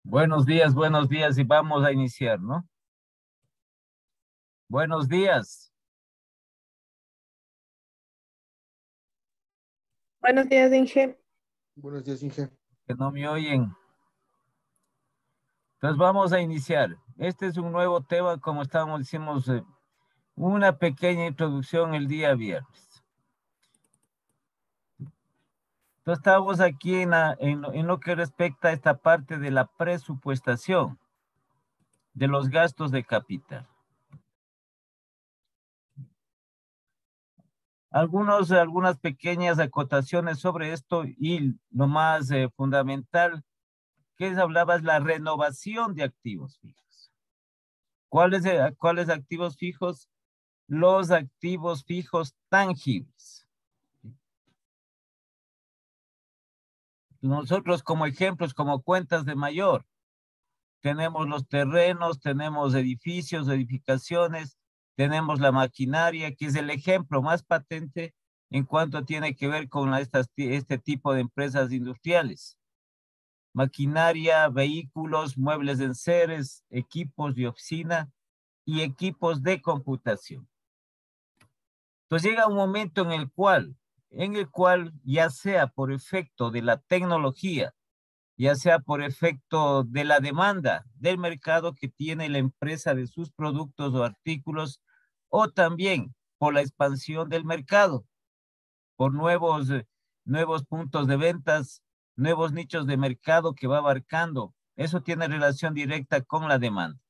Buenos días y vamos a iniciar, ¿no? Buenos días, Buenos días, Inge. Buenos días, Inge. que no me oyen. Entonces vamos a iniciar. Este es un nuevo tema, como hicimos una pequeña introducción el día viernes. Entonces estamos aquí en lo que respecta a esta parte de la presupuestación de los gastos de capital. Algunas pequeñas acotaciones sobre esto y lo más fundamental que hablabas, la renovación de activos fijos. ¿Cuáles activos fijos? Los activos fijos tangibles. Nosotros como ejemplos, como cuentas de mayor, tenemos los terrenos, tenemos edificios, edificaciones, tenemos la maquinaria, que es el ejemplo más patente en cuanto tiene que ver con este tipo de empresas industriales. Maquinaria, vehículos, muebles de enseres, equipos de oficina y equipos de computación. Entonces llega un momento en el cual ya sea por efecto de la tecnología, ya sea por efecto de la demanda del mercado que tiene la empresa de sus productos o artículos, o también por la expansión del mercado, por nuevos puntos de ventas, nuevos nichos de mercado que va abarcando. Eso tiene relación directa con la demanda.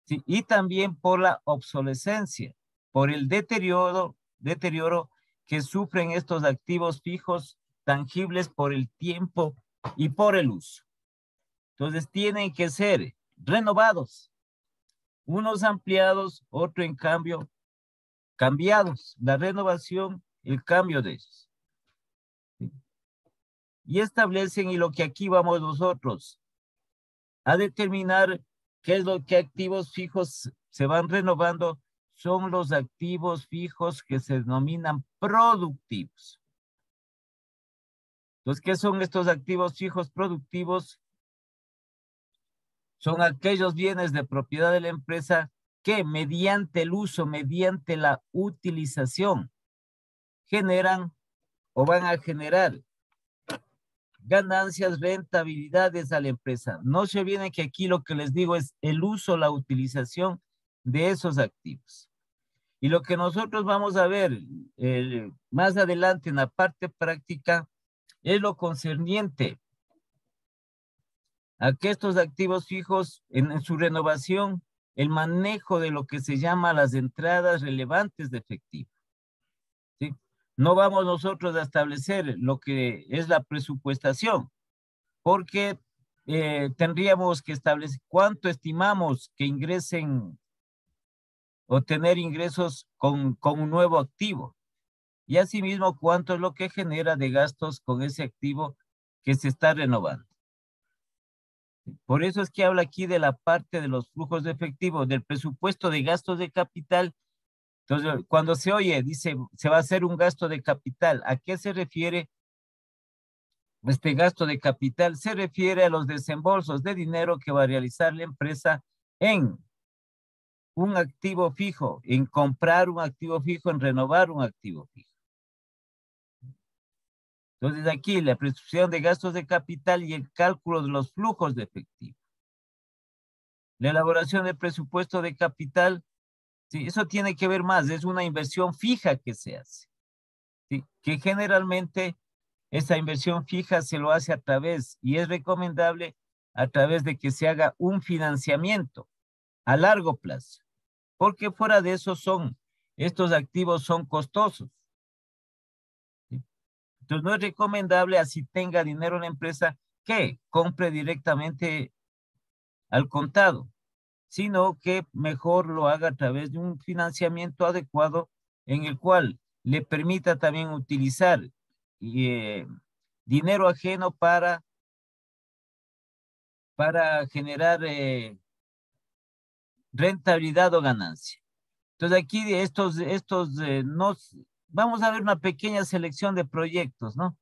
Sí, y también por la obsolescencia, por el deterioro que sufren estos activos fijos tangibles por el tiempo y por el uso. Entonces tienen que ser renovados, unos ampliados, otro en cambio cambiados, la renovación, el cambio de ellos. ¿Sí? Y establecen, y lo que aquí vamos nosotros a determinar qué es lo que activos fijos se van renovando, son los activos fijos que se denominan productivos. Entonces, ¿qué son estos activos fijos productivos? Son aquellos bienes de propiedad de la empresa que mediante el uso, mediante la utilización, generan o van a generar ganancias, rentabilidades a la empresa. No se olviden que aquí lo que les digo es el uso, la utilización de esos activos. Y lo que nosotros vamos a ver más adelante en la parte práctica es lo concerniente a que estos activos fijos en su renovación, el manejo de lo que se llama las entradas relevantes de efectivo. ¿Sí? No vamos nosotros a establecer lo que es la presupuestación, porque tendríamos que establecer cuánto estimamos que ingresen o tener ingresos con un nuevo activo. Y asimismo, cuánto es lo que genera de gastos con ese activo que se está renovando. Por eso es que habla aquí de la parte de los flujos de efectivo, del presupuesto de gastos de capital. Entonces, cuando se oye, dice, se va a hacer un gasto de capital, ¿a qué se refiere este gasto de capital? Se refiere a los desembolsos de dinero que va a realizar la empresa en un activo fijo, en comprar un activo fijo, en renovar un activo fijo. Entonces aquí la presunción de gastos de capital y el cálculo de los flujos de efectivo. La elaboración del presupuesto de capital, sí, eso tiene que ver más, es una inversión fija que se hace. ¿Sí? Que generalmente esa inversión fija se lo hace a través, y es recomendable a través de que se haga un financiamiento a largo plazo, porque fuera de eso estos activos son costosos. ¿Sí? Entonces no es recomendable, así tenga dinero en la empresa, que compre directamente al contado, sino que mejor lo haga a través de un financiamiento adecuado en el cual le permita también utilizar dinero ajeno para generar rentabilidad o ganancia. Entonces aquí vamos a ver una pequeña selección de proyectos, ¿no?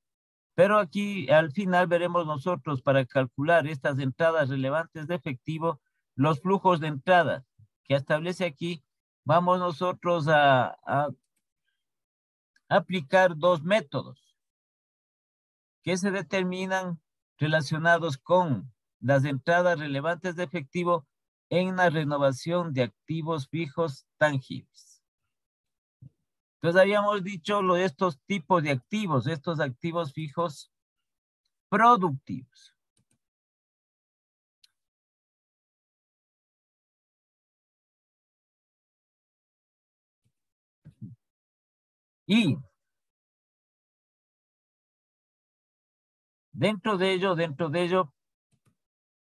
Pero aquí al final veremos nosotros para calcular estas entradas relevantes de efectivo, los flujos de entrada que establece aquí, vamos nosotros a aplicar dos métodos que se determinan relacionados con las entradas relevantes de efectivo en la renovación de activos fijos tangibles. Entonces habíamos dicho estos tipos de activos, estos activos fijos productivos. Y dentro de ello,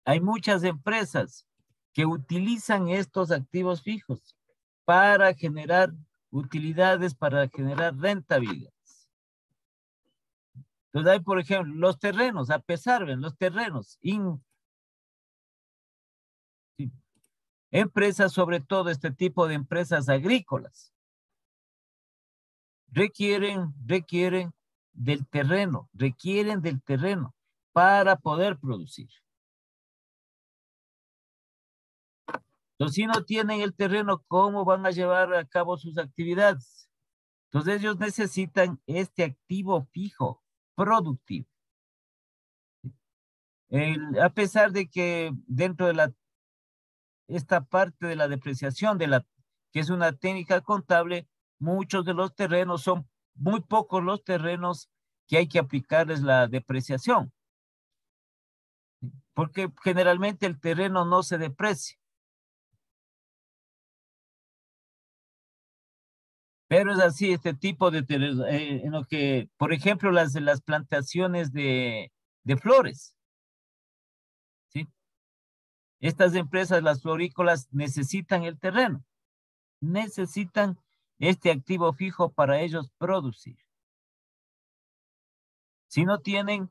hay muchas empresas que utilizan estos activos fijos para generar utilidades, para generar rentabilidades. Entonces hay, por ejemplo, los terrenos, a pesar de los terrenos, empresas, sobre todo este tipo de empresas agrícolas, requieren del terreno para poder producir. Entonces, si no tienen el terreno, ¿cómo van a llevar a cabo sus actividades? Entonces, ellos necesitan este activo fijo, productivo. A pesar de que dentro de esta parte de la depreciación, que es una técnica contable, muchos de los terrenos son muy pocos los terrenos que hay que aplicarles la depreciación. Porque generalmente el terreno no se deprecia. Pero es así, este tipo de terreno, en lo que, por ejemplo, las plantaciones de flores, ¿sí? Estas empresas, las florícolas, necesitan el terreno, necesitan este activo fijo para ellos producir. Si no tienen,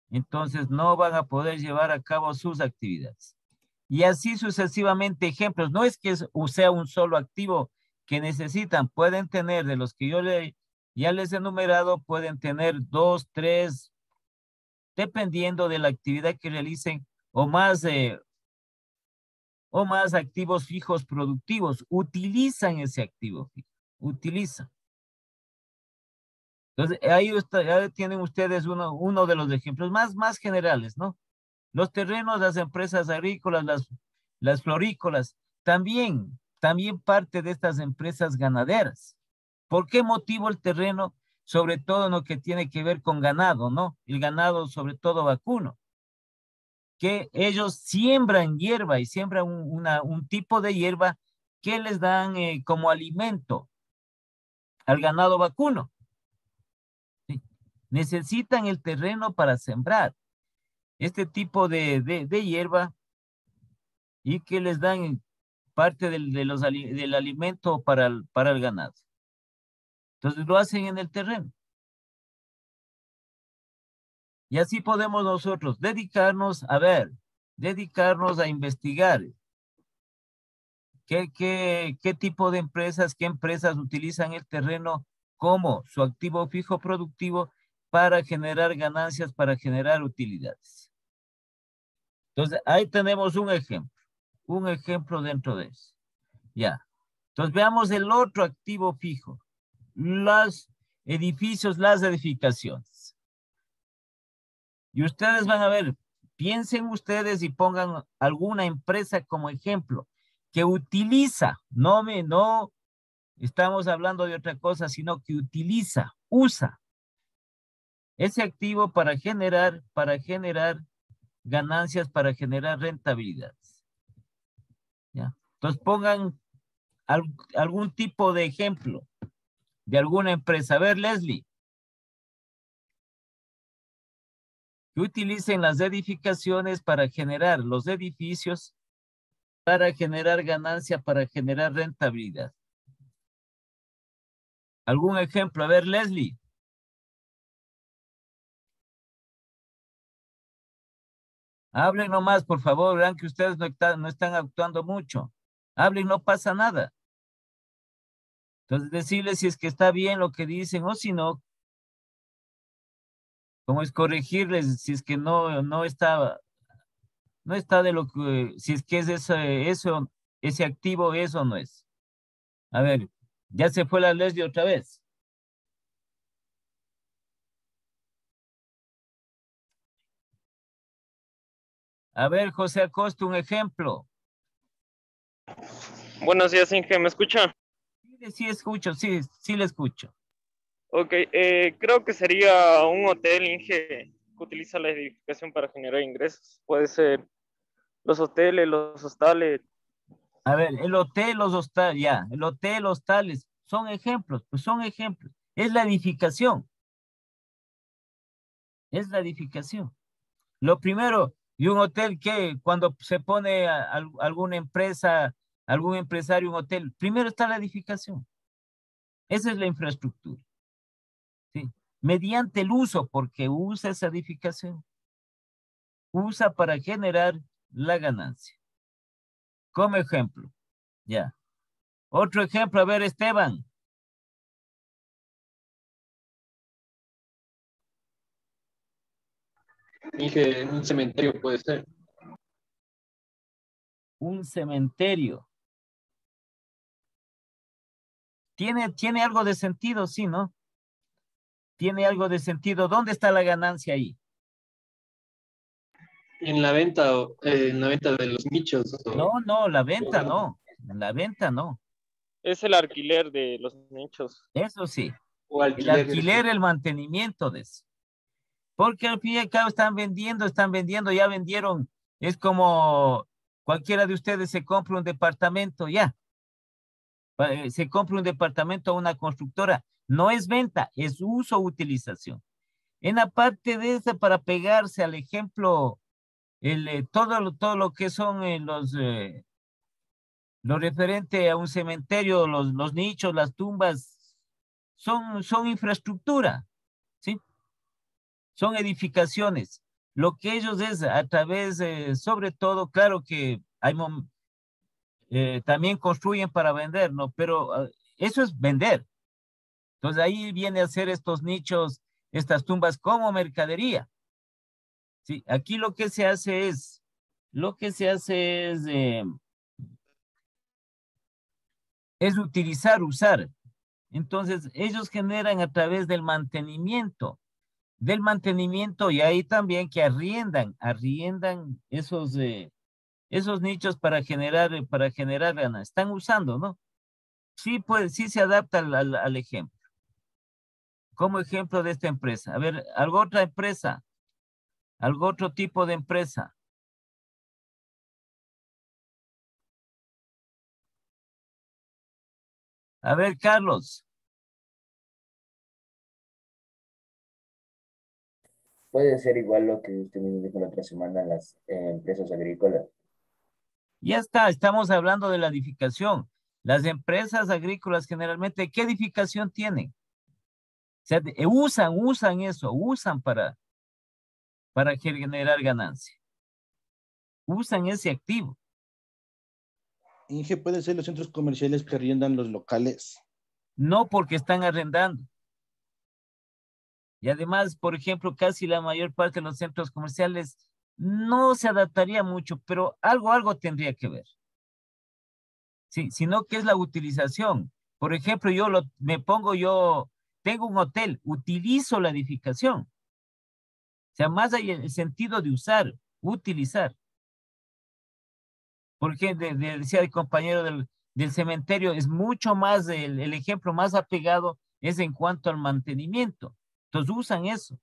entonces no van a poder llevar a cabo sus actividades. Y así sucesivamente ejemplos. No es que sea un solo activo que necesitan, pueden tener de los que yo ya les he enumerado, pueden tener 2, 3, dependiendo de la actividad que realicen, o más activos fijos productivos. Utilizan ese activo fijo, utilizan. Entonces, ahí ya tienen ustedes uno de los ejemplos más generales, ¿no? Los terrenos, las empresas agrícolas, las florícolas, también parte de estas empresas ganaderas. ¿Por qué motivo el terreno? Sobre todo en lo que tiene que ver con ganado, ¿no? El ganado, sobre todo vacuno. Que ellos siembran hierba y siembran un tipo de hierba que les dan como alimento al ganado vacuno. ¿Sí? Necesitan el terreno para sembrar este tipo de hierba y que les dan parte del alimento para el ganado. Entonces lo hacen en el terreno. Y así podemos nosotros dedicarnos a investigar qué tipo de empresas, qué empresas utilizan el terreno como su activo fijo productivo para generar ganancias, para generar utilidades. Entonces, ahí tenemos un ejemplo dentro de eso. Ya. Entonces, veamos el otro activo fijo, los edificios, las edificaciones. Y ustedes van a ver, piensen ustedes y pongan alguna empresa como ejemplo que utiliza, no estamos hablando de otra cosa, sino que usa ese activo para generar ganancias, para generar rentabilidades. ¿Ya? Entonces pongan algún tipo de ejemplo de alguna empresa. A ver, Leslie, que utilicen las edificaciones para generar los edificios, para generar ganancia, para generar rentabilidad. ¿Algún ejemplo? A ver, Leslie. Hablen nomás, por favor, vean que ustedes no están actuando mucho. Hablen, no pasa nada. Entonces, decirles si es que está bien lo que dicen o si no, ¿Cómo es corregirles si es que no está de lo que, si es que es ese activo, eso no es? A ver, ya se fue la Leslie otra vez. A ver, José Acosta, un ejemplo. Buenos días, Inge, ¿me escucha? Sí escucho, sí le escucho. Ok, creo que sería un hotel, Inge, que utiliza la edificación para generar ingresos. Puede ser los hoteles, los hostales. A ver, el hotel, los hostales, ya, el hotel, hostales, son ejemplos, pues son ejemplos. Es la edificación. Es la edificación. Lo primero, y un hotel que cuando se pone alguna empresa, algún empresario, un hotel, primero está la edificación. Esa es la infraestructura. ¿Sí? Mediante el uso, porque usa esa edificación. Usa para generar la ganancia. Como ejemplo. Ya. Otro ejemplo, a ver, Esteban. Dije, un cementerio puede ser. Un cementerio. Tiene algo de sentido, sí, ¿no? Tiene algo de sentido. ¿Dónde está la ganancia ahí? En la venta de los nichos. No, la venta no. La venta no. Es el alquiler de los nichos. Eso sí. O El alquiler. alquiler, el mantenimiento de eso. Porque al fin y al cabo están vendiendo, ya vendieron. Es como cualquiera de ustedes se compra un departamento, ya. Se compra un departamento a una constructora. No es venta, es uso o utilización. En la parte de esa, para pegarse al ejemplo, todo lo que son lo referente a un cementerio, los nichos, las tumbas, son infraestructura, ¿sí? Son edificaciones. Lo que ellos es a través, sobre todo, claro que también construyen para vender, ¿no? Pero eso es vender. Entonces ahí viene a ser estos nichos, estas tumbas como mercadería. Sí, aquí lo que se hace es utilizar, usar. Entonces ellos generan a través del mantenimiento y ahí también que arriendan esos nichos para generar ganas. Están usando, ¿no? Sí, pues sí se adapta al ejemplo. Como ejemplo de esta empresa. A ver, algo otra empresa, algo otro tipo de empresa. A ver, Carlos. Puede ser igual lo que usted me dijo la otra semana, las empresas agrícolas. Ya está, estamos hablando de la edificación. Las empresas agrícolas generalmente, ¿qué edificación tienen? O sea, usan eso, usan para generar ganancia. Usan ese activo. Inge, puede ser los centros comerciales que arriendan los locales. No porque están arrendando. Y además, por ejemplo, casi la mayor parte de los centros comerciales no se adaptaría mucho, pero algo tendría que ver. Sí, sino que es la utilización. Por ejemplo, tengo un hotel, utilizo la edificación. O sea, más hay el sentido de usar, utilizar. Porque decía el compañero del cementerio, es mucho más, el ejemplo más apegado es en cuanto al mantenimiento. Entonces usan eso.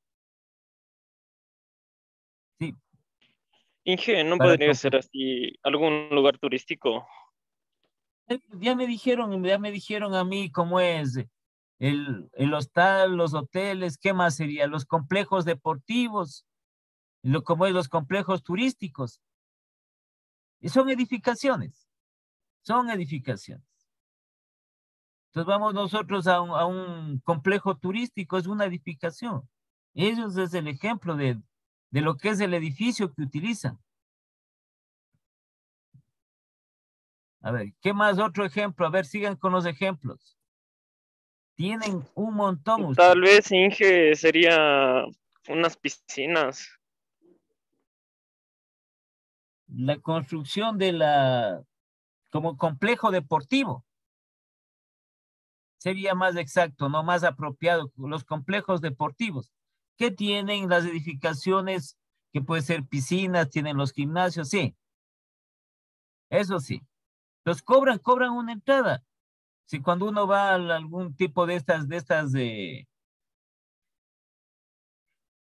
Sí, Inge, ¿no para podría ser así algún lugar turístico? ya me dijeron a mí cómo es el hostal, los hoteles, ¿qué más sería? Los complejos deportivos, como es los complejos turísticos. Y son edificaciones, son edificaciones. Entonces vamos nosotros a un complejo turístico, es una edificación. Ellos es el ejemplo de lo que es el edificio que utilizan. A ver, ¿qué más? Otro ejemplo. A ver, sigan con los ejemplos. Tienen un montón ustedes. Tal vez, Inge, sería unas piscinas. La construcción como complejo deportivo. Sería más exacto, no más apropiado, los complejos deportivos, que tienen las edificaciones, que puede ser piscinas, tienen los gimnasios, sí, eso sí. Los cobran una entrada. Si cuando uno va a algún tipo de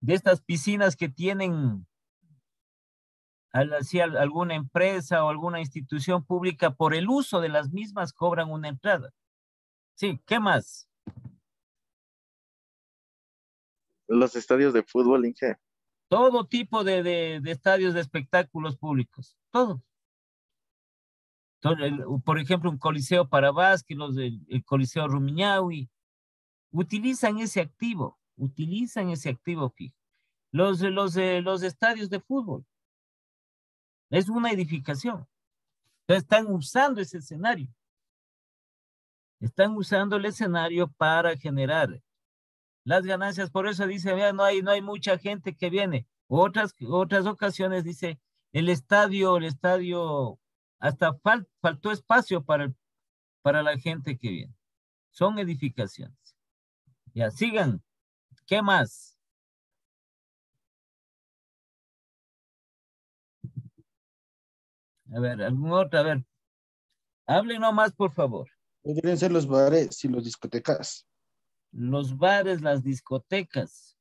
estas piscinas que tienen alguna empresa o alguna institución pública, por el uso de las mismas cobran una entrada. Sí, ¿qué más? Los estadios de fútbol, Inge. Todo tipo de estadios de espectáculos públicos, todo. Por ejemplo, un coliseo para básquet, el coliseo Rumiñahui, utilizan ese activo fijo. Los estadios de fútbol, es una edificación. Entonces están usando ese escenario. Están usando el escenario para generar las ganancias. Por eso dice, vea, no hay mucha gente que viene. Otras ocasiones dice, el estadio, hasta faltó espacio para la gente que viene. Son edificaciones. Ya, sigan. ¿Qué más? A ver, algún otro, a ver. Hablen nomás, por favor. Podrían ser los bares y las discotecas. Los bares, las discotecas.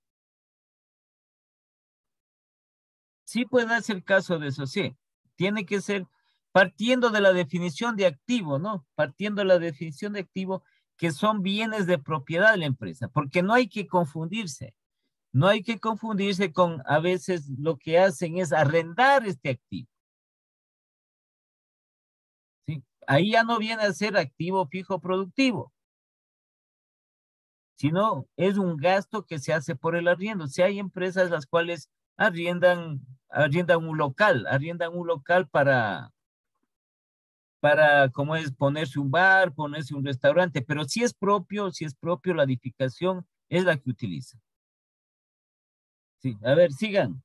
Sí puede darse el caso de eso, sí. Tiene que ser partiendo de la definición de activo, ¿no? Partiendo de la definición de activo que son bienes de propiedad de la empresa, porque no hay que confundirse. No hay que confundirse con, a veces lo que hacen es arrendar este activo. ¿Sí? Ahí ya no viene a ser activo fijo productivo, sino es un gasto que se hace por el arriendo. Si hay empresas las cuales arriendan un local como es, ponerse un bar, ponerse un restaurante, pero si es propio, la edificación es la que utiliza. Sí, a ver, sigan.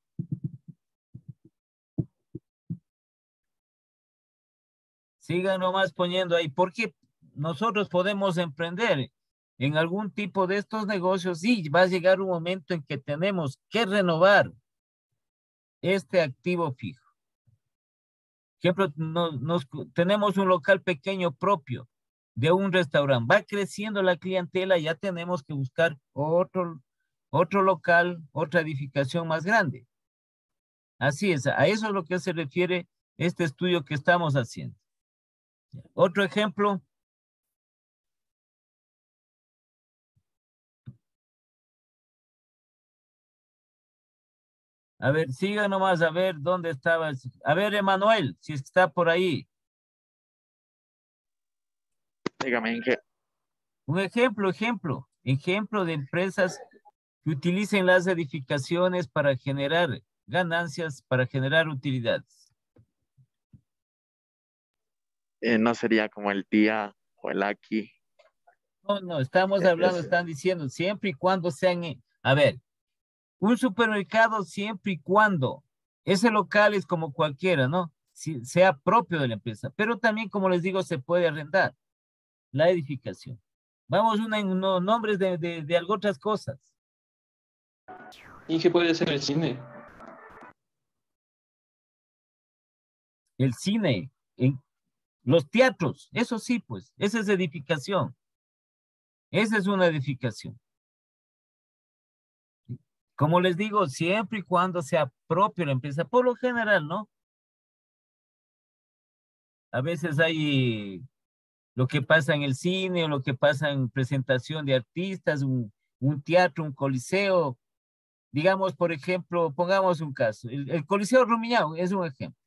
Sigan nomás poniendo ahí, porque nosotros podemos emprender en algún tipo de estos negocios y va a llegar un momento en que tenemos que renovar este activo fijo. Por ejemplo, tenemos un local pequeño propio de un restaurante, va creciendo la clientela, ya tenemos que buscar otro local, otra edificación más grande. Así es, a eso es lo que se refiere este estudio que estamos haciendo. Otro ejemplo. A ver, siga nomás a ver dónde estaba. A ver, Emanuel, si está por ahí. Dígame, Inge. Un ejemplo de empresas que utilicen las edificaciones para generar ganancias, para generar utilidades. No sería como el Tía o el Aki. No, estamos hablando, están diciendo, siempre y cuando sean, a ver, un supermercado siempre y cuando ese local es como cualquiera, ¿no? Sea propio de la empresa, pero también, como les digo, se puede arrendar la edificación. Vamos unos nombres de algo otras cosas. ¿Y qué puede ser el cine? El cine, los teatros, eso sí, pues, esa es edificación. Esa es una edificación. Como les digo, siempre y cuando sea propio la empresa, por lo general, ¿no? A veces hay lo que pasa en el cine, o lo que pasa en presentación de artistas, un teatro, un coliseo. Digamos, por ejemplo, pongamos un caso. El Coliseo Rumiñahui es un ejemplo.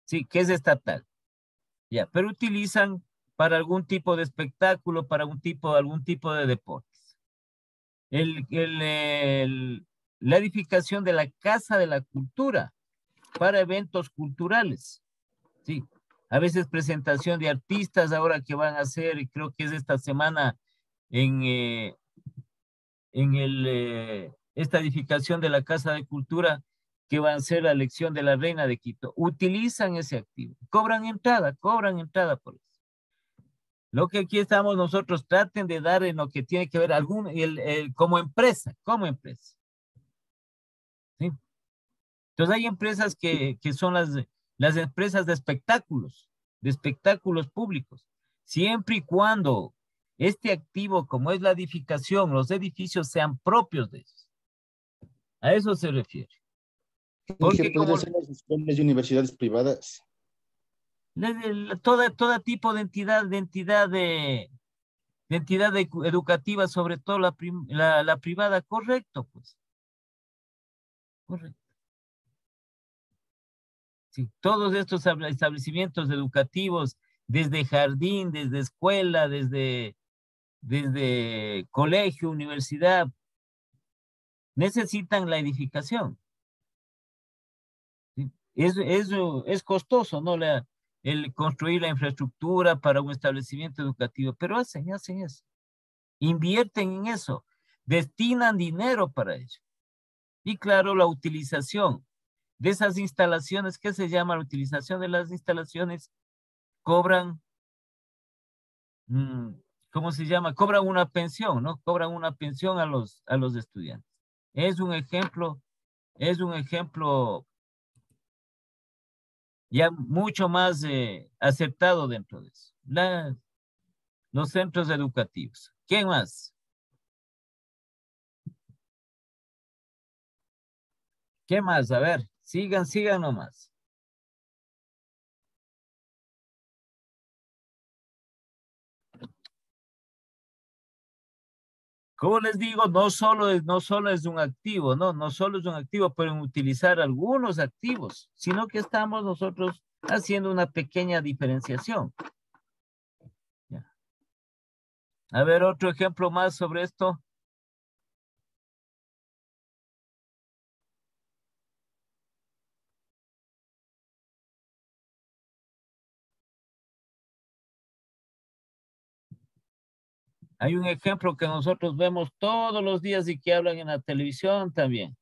Sí, que es estatal. Ya, pero utilizan para algún tipo de espectáculo, para algún tipo de deportes. La edificación de la Casa de la Cultura para eventos culturales. Sí, a veces presentación de artistas ahora que van a hacer, creo que es esta semana en el esta edificación de la Casa de Cultura que va a ser la elección de la Reina de Quito. Utilizan ese activo, cobran entrada por eso. Lo que aquí estamos nosotros, traten de dar en lo que tiene que ver como empresa. ¿Sí? Entonces hay empresas que son las empresas de espectáculos públicos. Siempre y cuando este activo, como es la edificación, los edificios sean propios de ellos. A eso se refiere. Porque Inge, ¿puede ser las escuelas y universidades privadas? Todo tipo de entidad educativa, sobre todo la privada, correcto, pues. Correcto. Sí, todos estos establecimientos educativos, desde jardín, desde escuela, desde colegio, universidad, necesitan la edificación. ¿Sí? Es costoso, ¿no? El construir la infraestructura para un establecimiento educativo, pero hacen eso. Invierten en eso, destinan dinero para ello. Y claro, la utilización de esas instalaciones, ¿qué se llama la utilización de las instalaciones? Cobran, ¿cómo se llama? Cobran una pensión, ¿no? Cobran una pensión a los estudiantes. Es un ejemplo ya mucho más aceptado dentro de eso. Los centros educativos. ¿Quién más? ¿Qué más? A ver, sigan nomás. Como les digo, no solo es un activo, no solo es un activo, pueden utilizar algunos activos, sino que estamos nosotros haciendo una pequeña diferenciación. Ya. A ver, otro ejemplo más sobre esto. Hay un ejemplo que nosotros vemos todos los días y que hablan en la televisión también.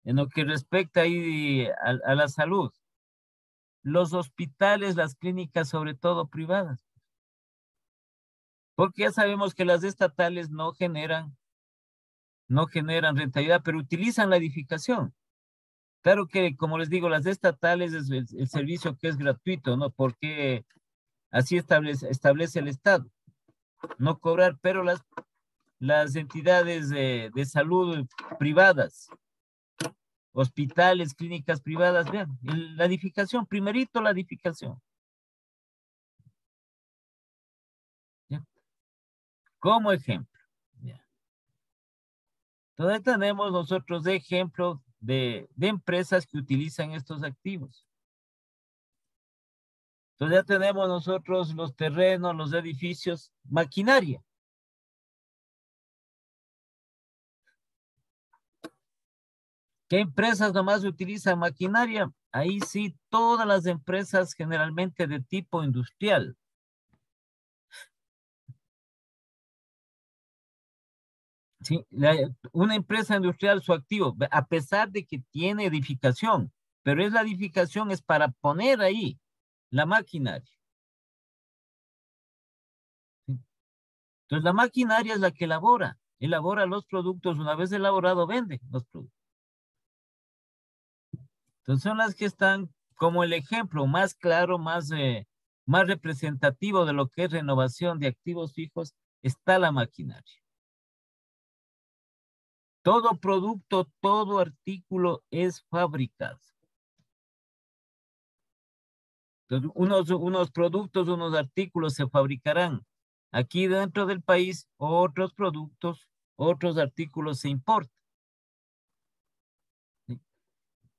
En lo que respecta ahí a la salud. Los hospitales, las clínicas, sobre todo privadas. Porque ya sabemos que las estatales no generan rentabilidad, pero utilizan la edificación. Claro que, como les digo, las estatales es el servicio que es gratuito, ¿no? Porque así establece el Estado. No cobrar, pero las entidades de salud privadas, hospitales, clínicas privadas, vean, la edificación, primerito la edificación. ¿Ya? Como ejemplo. ¿Ya? Entonces tenemos nosotros de ejemplo de empresas que utilizan estos activos. Entonces ya tenemos nosotros los terrenos, los edificios, maquinaria. ¿Qué empresas nomás utilizan maquinaria? Ahí sí, todas las empresas generalmente de tipo industrial. Sí, una empresa industrial, su activo, a pesar de que tiene edificación, pero la edificación es para poner ahí la maquinaria. ¿Sí? Entonces la maquinaria es la que elabora los productos, una vez elaborado vende los productos. Entonces son las que están como el ejemplo más claro, más representativo de lo que es renovación de activos fijos, está la maquinaria. Todo producto, todo artículo es fabricado. Entonces, unos productos, unos artículos se fabricarán aquí dentro del país, otros productos, otros artículos se importan. ¿Sí?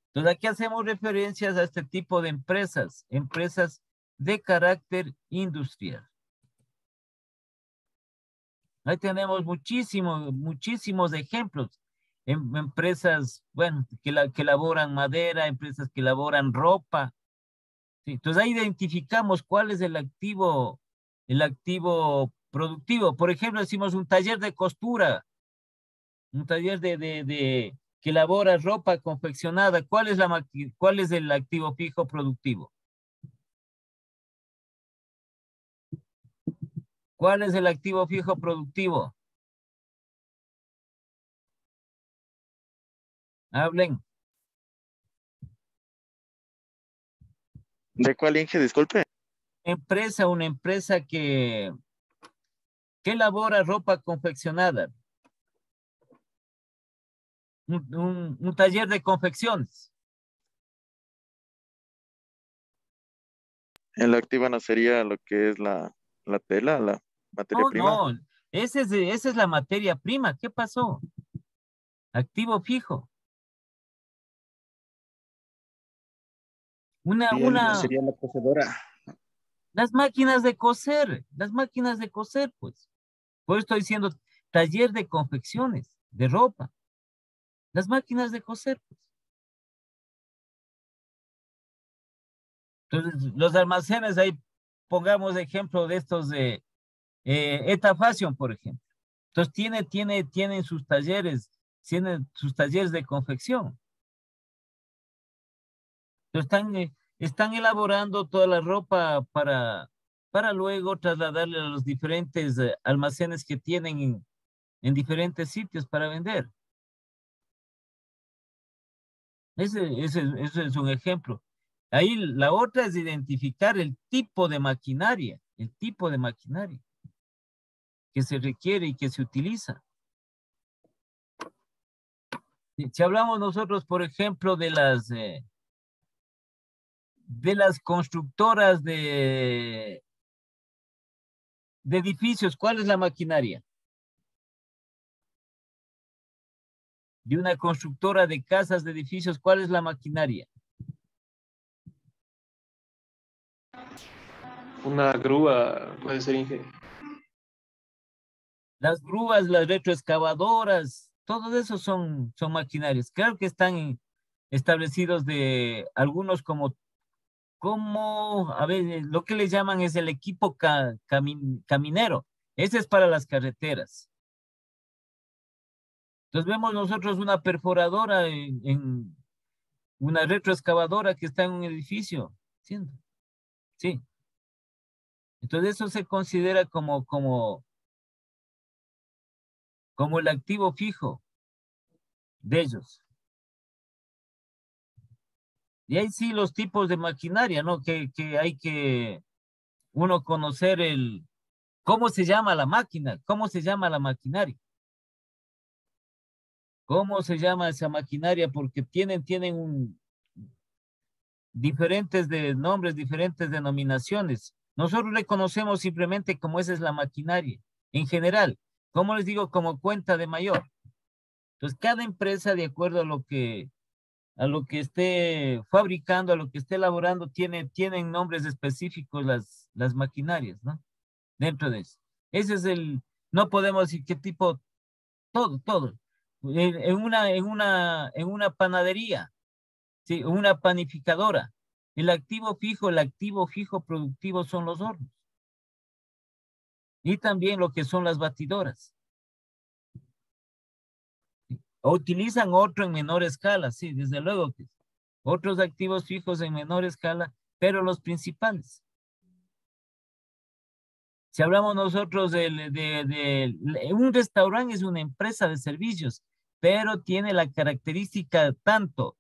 Entonces, aquí hacemos referencias a este tipo de empresas de carácter industrial. Ahí tenemos muchísimos ejemplos. Empresas, bueno, que elaboran madera, empresas que elaboran ropa. Sí, entonces ahí identificamos cuál es el activo productivo. Por ejemplo, decimos un taller de costura, un taller que elabora ropa confeccionada. ¿Cuál es el activo fijo productivo? ¿Cuál es el activo fijo productivo? Hablen. ¿De cuál Inge? Disculpe. Una empresa que elabora ropa confeccionada. Un taller de confecciones. El activo no sería lo que es la tela, la materia prima. No, esa es la materia prima. ¿Qué pasó? Activo fijo. Sería la cocedora. Las máquinas de coser, pues. Por eso estoy diciendo taller de confecciones, de ropa. Las máquinas de coser, pues. Entonces, los almacenes ahí, pongamos ejemplo de estos de Eta Fashion, por ejemplo. Entonces, tienen sus talleres de confección. Entonces, están elaborando toda la ropa para luego trasladarle a los diferentes almacenes que tienen en diferentes sitios para vender. Ese es un ejemplo. Ahí la otra es identificar el tipo de maquinaria que se requiere y que se utiliza. Si hablamos nosotros, por ejemplo, de las constructoras de edificios, ¿cuál es la maquinaria? De una constructora de casas, de edificios, ¿cuál es la maquinaria? Una grúa puede ser, Inge. Las grúas, las retroexcavadoras, todos esos son maquinarias. Claro que están establecidos de algunos a ver, lo que les llaman es el equipo caminero. Ese es para las carreteras. Entonces vemos nosotros una perforadora en una retroexcavadora que está en un edificio. ¿Entiendes? Sí. Entonces eso se considera como el activo fijo de ellos. Y ahí sí los tipos de maquinaria, ¿no? Que hay que uno conocer cómo se llama la máquina, cómo se llama la maquinaria. ¿Cómo se llama esa maquinaria? Porque tienen diferentes nombres, diferentes denominaciones. Nosotros le conocemos simplemente como esa es la maquinaria. En general, como les digo, como cuenta de mayor. Entonces, cada empresa, de acuerdo a lo que esté fabricando, a lo que esté elaborando, tienen nombres específicos las maquinarias, ¿no? Dentro de eso. Ese es no podemos decir qué tipo, todo. En una panadería, ¿sí? Una panificadora. El activo fijo productivo son los hornos. Y también lo que son las batidoras. O utilizan otro en menor escala, sí, desde luego que otros activos fijos en menor escala, pero los principales. Si hablamos nosotros un restaurante es una empresa de servicios, pero tiene la característica tanto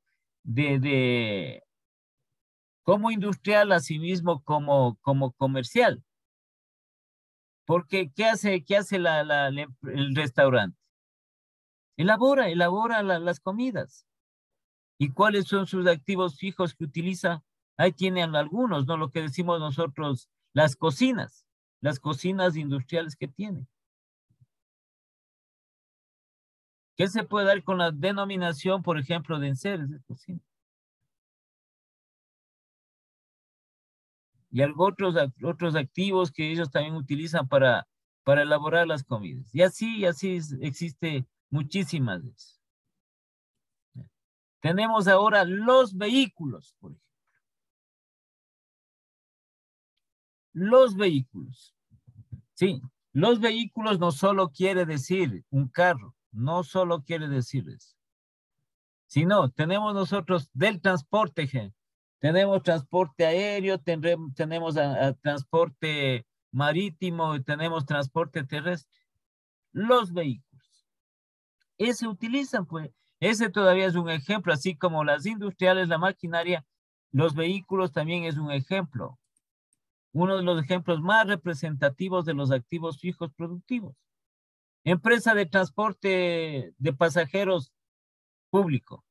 como industrial, asimismo como comercial. Porque, ¿qué hace el restaurante? Elabora las comidas. ¿Y cuáles son sus activos fijos que utiliza? Ahí tienen algunos, ¿no? Lo que decimos nosotros, las cocinas industriales que tienen. ¿Qué se puede dar con la denominación, por ejemplo, de enseres de cocina? Y otros activos que ellos también utilizan para elaborar las comidas. Y así existe muchísimas veces. Tenemos ahora los vehículos, por ejemplo. Los vehículos. Sí, Los vehículos no solo quiere decir un carro, no solo quiere decir eso. Sino, tenemos nosotros del transporte, tenemos transporte aéreo, tenemos transporte marítimo, tenemos transporte terrestre. Los vehículos. Ese utilizan, pues, ese todavía es un ejemplo, así como las industriales, la maquinaria, los vehículos también es un ejemplo. Uno de los ejemplos más representativos de los activos fijos productivos. Empresa de transporte de pasajeros público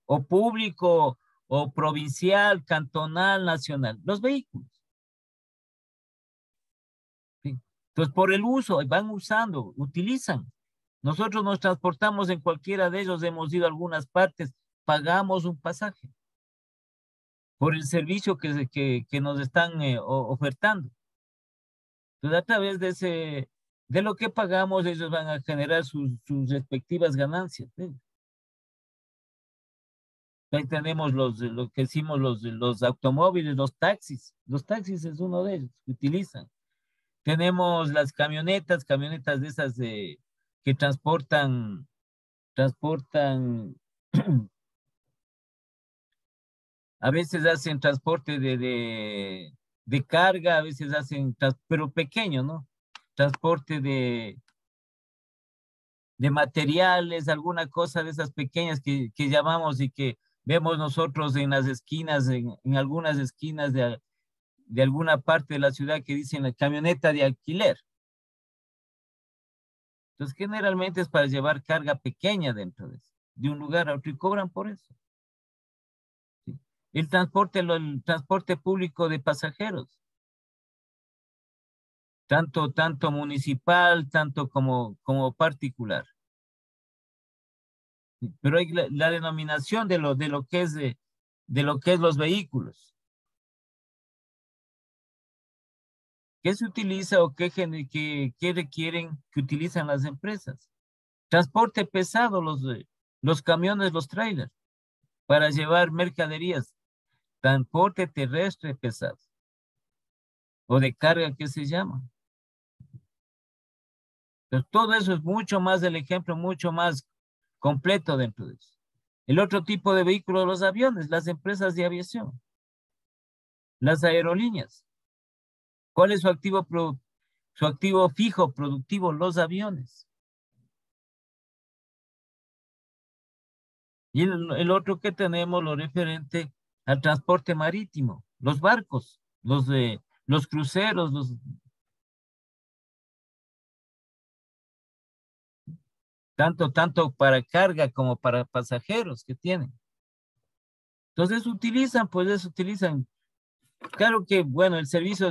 o provincial, cantonal, nacional, los vehículos. ¿Sí? Entonces, por el uso, van usando, utilizan. Nosotros nos transportamos en cualquiera de ellos, hemos ido a algunas partes, pagamos un pasaje por el servicio que nos están ofertando. Entonces, a través de lo que pagamos, ellos van a generar sus respectivas ganancias. ¿Sí? Ahí tenemos lo que decimos los automóviles, los taxis. Los taxis es uno de ellos que utilizan. Tenemos las camionetas de esas que transportan a veces hacen transporte de carga, a veces hacen, pero pequeño, ¿no? Transporte de materiales, alguna cosa de esas pequeñas que llamamos y que vemos nosotros en las esquinas, en algunas esquinas de alguna parte de la ciudad que dicen la camioneta de alquiler. Entonces, generalmente es para llevar carga pequeña dentro de un lugar a otro y cobran por eso. ¿Sí? El transporte público de pasajeros. Tanto municipal, tanto como particular. Pero hay la denominación de lo que es los vehículos. ¿Qué se utiliza o qué requieren que utilizan las empresas? Transporte pesado, los camiones, los trailers, para llevar mercaderías. Transporte terrestre pesado. O de carga, ¿qué se llama? Entonces, todo eso es mucho más del ejemplo, mucho más completo dentro de eso. El otro tipo de vehículos, los aviones, las empresas de aviación, las aerolíneas. ¿Cuál es su activo fijo productivo? Los aviones. Y el otro que tenemos, lo referente al transporte marítimo, los barcos, los cruceros, tanto para carga como para pasajeros que tienen. Entonces utilizan. Claro que, bueno, el servicio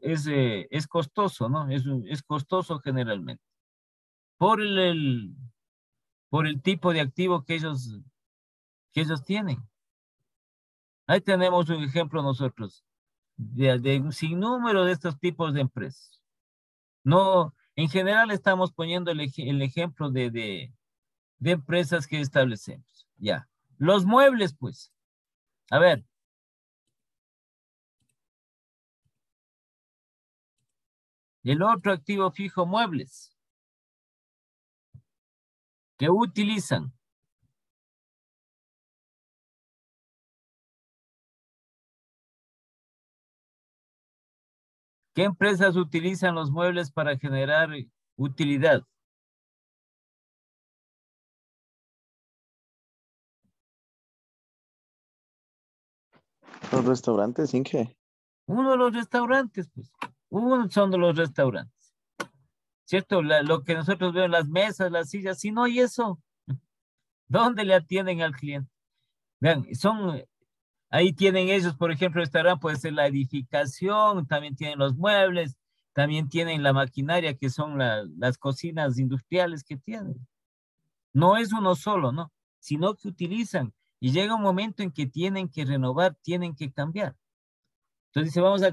es costoso, ¿no? Es costoso generalmente. Por el tipo de activo que ellos tienen. Ahí tenemos un ejemplo nosotros de un sinnúmero de estos tipos de empresas. No, en general estamos poniendo el ejemplo de empresas que establecemos. Ya. Los muebles, pues. A ver. El otro activo fijo, muebles. ¿Qué utilizan? ¿Qué empresas utilizan los muebles para generar utilidad? Los restaurantes, Inge. Uno de los restaurantes, pues. Uno son de los restaurantes. ¿Cierto? Lo que nosotros vemos, las mesas, las sillas, si no hay eso, ¿dónde le atienden al cliente? Vean, ahí tienen ellos, por ejemplo, restaurante puede ser la edificación, también tienen los muebles, también tienen la maquinaria, que son las cocinas industriales que tienen. No es uno solo, ¿no? Sino que utilizan. Y llega un momento en que tienen que renovar, tienen que cambiar. Entonces, vamos a